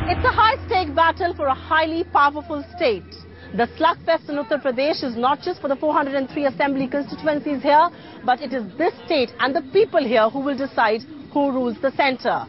It's a high-stake battle for a highly powerful state. The slugfest in Uttar Pradesh is not just for the 403 assembly constituencies here, but it is this state and the people here who will decide who rules the centre.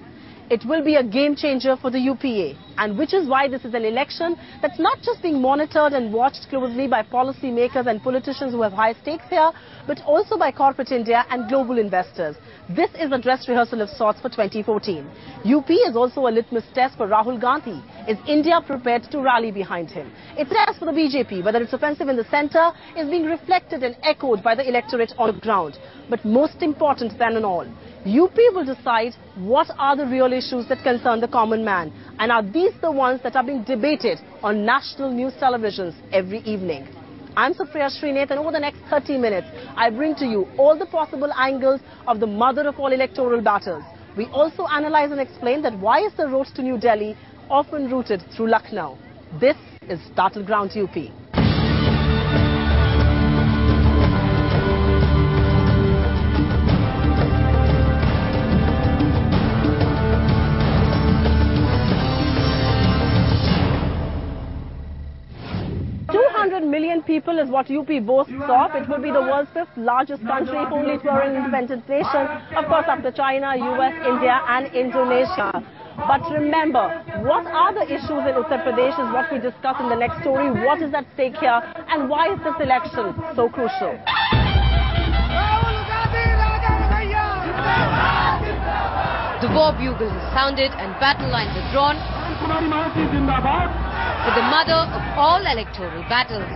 It will be a game changer for the UPA, and which is why this is an election that's not just being monitored and watched closely by policy makers and politicians who have high stakes here, but also by corporate India and global investors. This is a dress rehearsal of sorts for 2014. UP is also a litmus test for Rahul Gandhi. Is India prepared to rally behind him? It's a test for the BJP. Whether it's offensive in the centre is being reflected and echoed by the electorate on the ground. But most important than all, UP will decide what are the real issues that concern the common man, and are these the ones that are being debated on national news televisions every evening. I'm Supriya Srinath, and over the next 30 minutes, I bring to you all the possible angles of the mother of all electoral battles. We also analyze and explain that why is the road to New Delhi often routed through Lucknow. This is Battleground UP. 200 million people is what UP boasts of. It will be the world's 5th largest country, if only it were an independent nation, of course after China, US, India and Indonesia. But remember, what are the issues in Uttar Pradesh is what we discuss in the next story. What is at stake here and why is this election so crucial? The war bugle has sounded and battle lines are drawn for the mother of all electoral battles.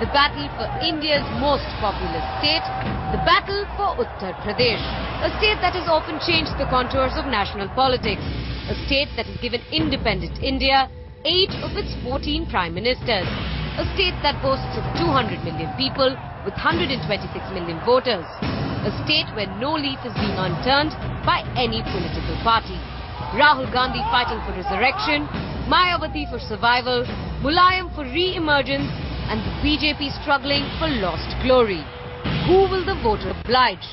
The battle for India's most populous state, the battle for Uttar Pradesh, a state that has often changed the contours of national politics, a state that has given independent India 8 of its 14 prime ministers, a state that boasts of 200 million people with 126 million voters, a state where no leaf is being unturned by any political party. Rahul Gandhi fighting for resurrection, Mayawati for survival, Mulayam for re-emergence, and the BJP struggling for lost glory. Who will the voter oblige?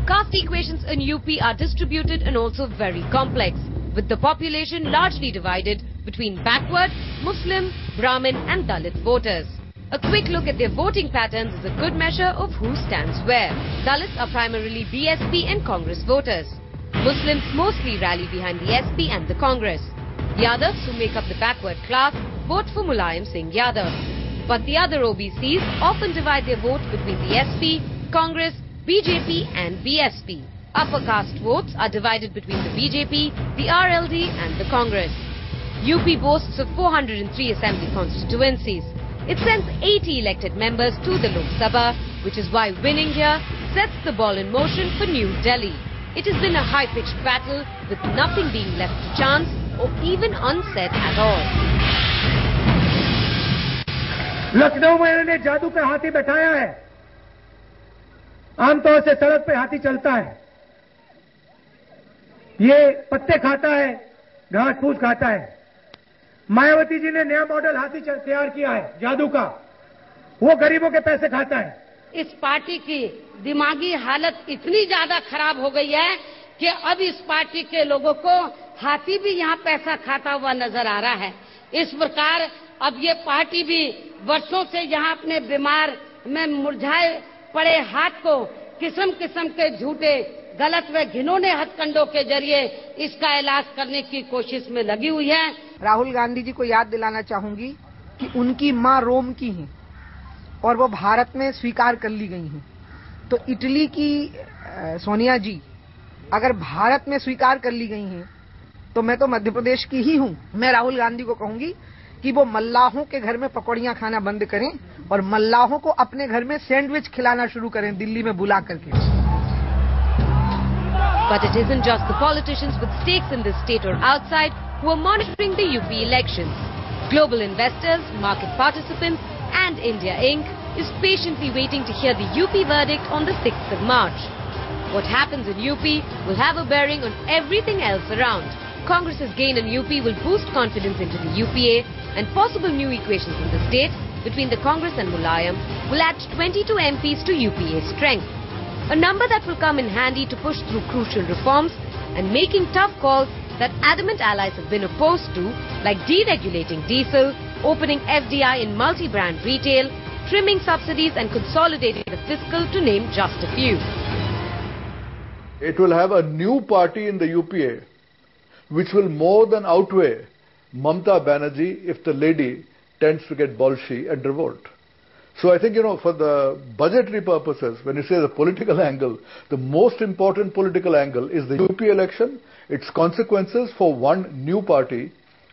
Caste equations in UP are distributed and also very complex, with the population largely divided between backward, Muslim, Brahmin and Dalit voters. A quick look at their voting patterns is a good measure of who stands where. Dalits are primarily BSP and Congress voters. Muslims mostly rally behind the SP and the Congress. Yadavs, who make up the backward class, vote for Mulayam Singh Yadav. But the other OBCs often divide their vote between the SP, Congress, BJP and BSP. Upper caste votes are divided between the BJP, the RLD and the Congress. UP boasts of 403 assembly constituencies. It sends 80 elected members to the Lok Sabha, which is why winning here sets the ball in motion for New Delhi. It has been a high-pitched battle with nothing being left to chance or even unsaid at all. Lucknow में इन्होंने जादू का हाथी बैठाया है। आमतौर से सड़क पे हाथी चलता है, ये पत्ते खाता है, घास फूस खाता है। मायावती जी ने नया मॉडल हाथी तैयार किया है जादू का, वो गरीबों के पैसे खाता है। इस पार्टी की दिमागी हालत इतनी ज्यादा खराब हो गई है कि अब इस पार्टी के लोगों को हाथी भी यहाँ पैसा खाता हुआ नजर आ रहा है। इस प्रकार अब ये पार्टी भी वर्षों से यहाँ अपने बीमार में मुरझाए पड़े हाथ को किस्म किस्म के झूठे, गलत व घिनौने हथकंडों के जरिए इसका इलाज करने की कोशिश में लगी हुई है। राहुल गांधी जी को याद दिलाना चाहूंगी कि उनकी मां रोम की हैं और वो भारत में स्वीकार कर ली गई हैं। तो इटली की सोनिया जी अगर भारत में स्वीकार कर ली गई हैं, तो मैं तो मध्य प्रदेश की ही हूं। मैं राहुल गांधी को कहूंगी कि वो मल्लाहों के घर में पकौड़ियां खाना बंद करें और मल्लाहों को अपने घर में सैंडविच खिलाना शुरू करें दिल्ली में बुला करके। But it isn't just the politicians with stakes in this state or outside who are monitoring the UP elections. Global investors, market participants and India Inc. is patiently waiting to hear the UP verdict on the 6th of March. What happens in UP will have a bearing on everything else around. Congress's gain in UP will boost confidence into the UPA, and possible new equations in the state between the Congress and Mulayam will add 22 MPs to UPA's strength. A number that will come in handy to push through crucial reforms and making tough calls that adamant allies have been opposed to, like deregulating diesel, opening FDI in multi-brand retail, trimming subsidies and consolidating the fiscal, to name just a few. It will have a new party in the UPA which will more than outweigh Mamata Banerjee if the lady tends to get bolshy and revolt. So I think, for the budgetary purposes, when you say the political angle, the most important political angle is the UP election, its consequences for one new party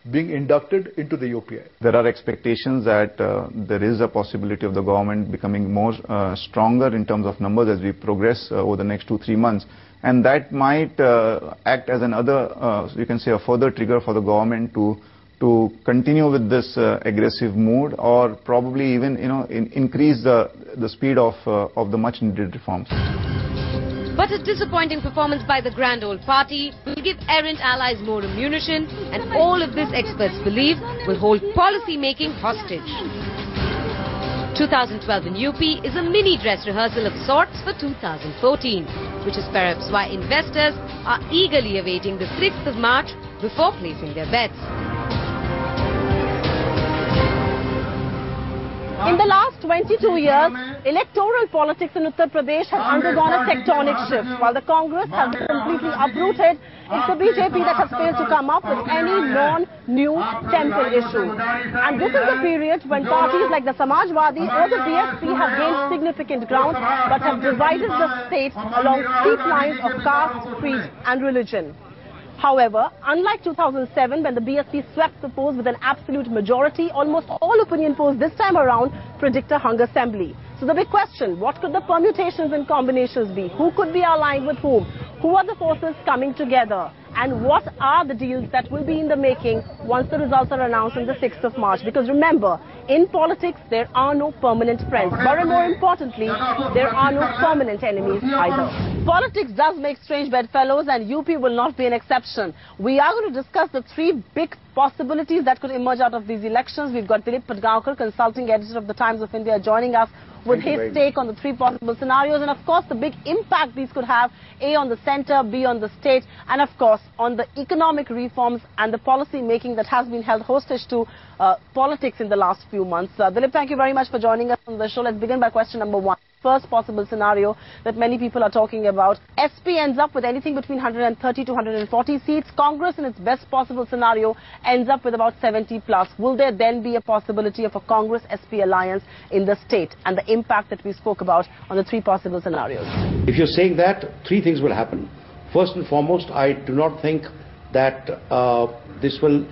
being inducted into the UPA. There are expectations that there is a possibility of the government becoming more stronger in terms of numbers as we progress over the next 2-3 months. And that might act as another, you can say, a further trigger for the government to continue with this aggressive mood, or probably even, increase the speed of the much needed reforms. But a disappointing performance by the grand old party will give errant allies more ammunition, and all of this, experts believe, will hold policy making hostage. 2012 in UP is a mini dress rehearsal of sorts for 2014, which is perhaps why investors are eagerly awaiting the 6th of March before placing their bets. In the last 22 years, electoral politics in Uttar Pradesh has undergone a tectonic shift. While the Congress has been completely uprooted, it's the BJP that has failed to come up with any non-new temple issue. And this is the period when parties like the Samajwadi or the BSP have gained significant ground, but have divided the state along steep lines of caste, creed and religion. However, unlike 2007, when the BSP swept the polls with an absolute majority, almost all opinion polls this time around predict a hung assembly. So the big question, what could the permutations and combinations be? Who could be aligned with whom? Who are the forces coming together? And what are the deals that will be in the making once the results are announced on the 6th of March? Because remember, in politics, there are no permanent friends. But more importantly, there are no permanent enemies either. Politics does make strange bedfellows, and UP will not be an exception. We are going to discuss the 3 big possibilities that could emerge out of these elections. We've got Dilip Padgaonkar, consulting editor of the Times of India, joining us with his take on the 3 possible scenarios, and of course the big impact these could have, A, on the centre, B, on the state, and of course on the economic reforms and the policy making that has been held hostage to politics in the last few months. Dilip, thank you very much for joining us on the show. Let's begin by question number 1. First possible scenario that many people are talking about. SP ends up with anything between 130 to 140 seats. Congress, in its best possible scenario, ends up with about 70 plus. Will there then be a possibility of a Congress-SP alliance in the state, and the impact that we spoke about on the 3 possible scenarios? If you're saying that, 3 things will happen. First and foremost, I do not think that this will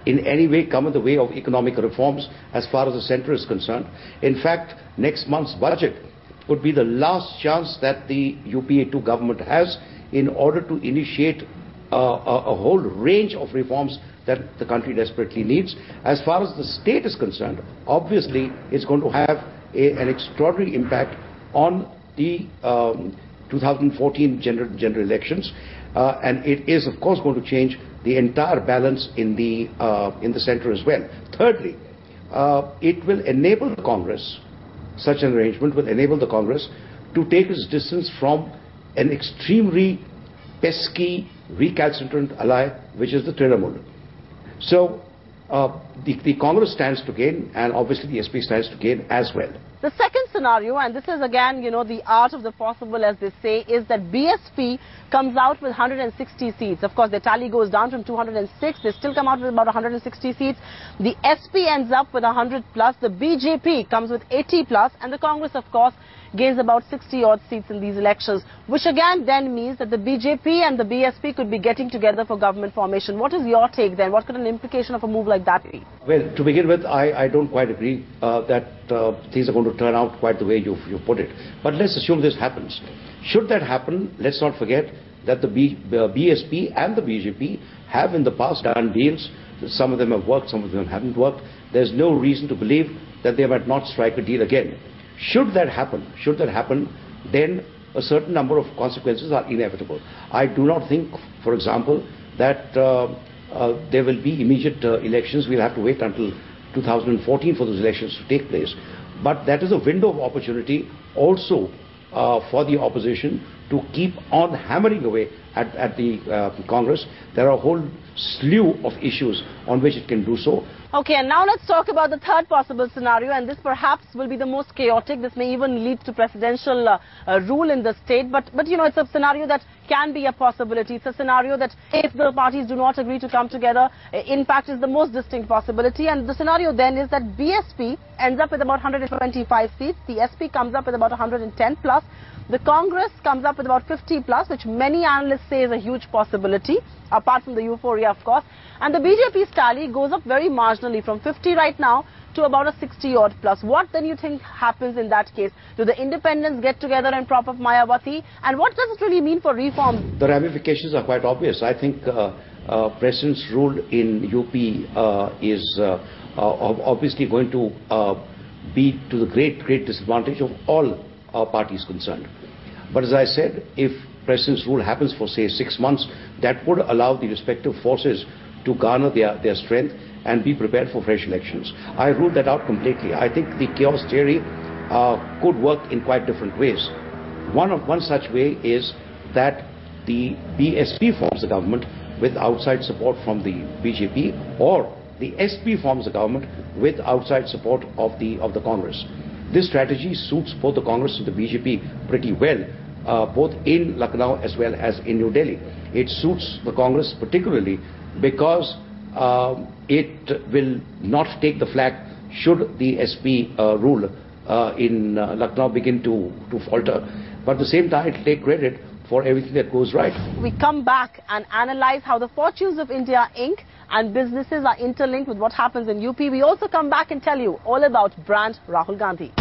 in any way come in the way of economic reforms as far as the centre is concerned. In fact, next month's budget would be the last chance that the UPA2 government has in order to initiate a whole range of reforms that the country desperately needs. As far as the state is concerned, obviously it's going to have an extraordinary impact on the 2014 general elections, and it is of course going to change the entire balance in the centre as well. Thirdly, it will enable the Congress, such an arrangement will enable the Congress to take its distance from an extremely pesky, recalcitrant ally, which is the Trinamool. So the Congress stands to gain, and obviously the SP stands to gain as well. The second scenario, and this is again, the art of the possible, as they say, is that BSP comes out with 160 seats. Of course, the tally goes down from 206. They still come out with about 160 seats. The SP ends up with 100 plus. The BJP comes with 80 plus. And the Congress, of course, gains about 60 odd seats in these elections, which again then means that the BJP and the BSP could be getting together for government formation. What is your take then? What could an implication of a move like that be? Well, to begin with, I don't quite agree that things are going to turn out quite the way you put it. But let's assume this happens. Should that happen, let's not forget that the BSP and the BJP have in the past done deals. Some of them have worked, some of them haven't worked. There's no reason to believe that they might not strike a deal again. Should that happen, then a certain number of consequences are inevitable. I do not think, for example, that there will be immediate elections. We'll have to wait until 2014 for those elections to take place. But that is a window of opportunity also for the opposition to keep on hammering away at the Congress. There are a whole slew of issues on which it can do so. Okay, and now let's talk about the third possible scenario, and this perhaps will be the most chaotic. This may even lead to presidential rule in the state, but you know, it's a scenario that can be a possibility. It's a scenario that if the parties do not agree to come together, in fact is the most distinct possibility. And the scenario then is that BSP ends up with about 125 seats, the SP comes up with about 110 plus, the Congress comes up with about 50 plus, which many analysts say is a huge possibility, apart from the euphoria, of course. And the BJP's tally goes up very marginally from 50 right now to about a 60 odd plus. What then you think happens in that case? Do the independents get together and prop up Mayawati? And what does it really mean for reforms? The ramifications are quite obvious. I think President's rule in UP is obviously going to be to the great disadvantage of all parties concerned. But as I said, if President's rule happens for say 6 months, that would allow the respective forces to garner their strength and be prepared for fresh elections. I ruled that out completely. I think the chaos theory could work in quite different ways. One such way is that the BSP forms the government with outside support from the BJP, or the SP forms the government with outside support of the Congress. This strategy suits both the Congress and the BJP pretty well, both in Lucknow as well as in New Delhi. It suits the Congress particularly because it will not take the flak should the SP rule in Lucknow begin to falter. But at the same time, it will take credit for everything that goes right. We come back and analyze how the fortunes of India Inc. and businesses are interlinked with what happens in UP. We also come back and tell you all about brand Rahul Gandhi.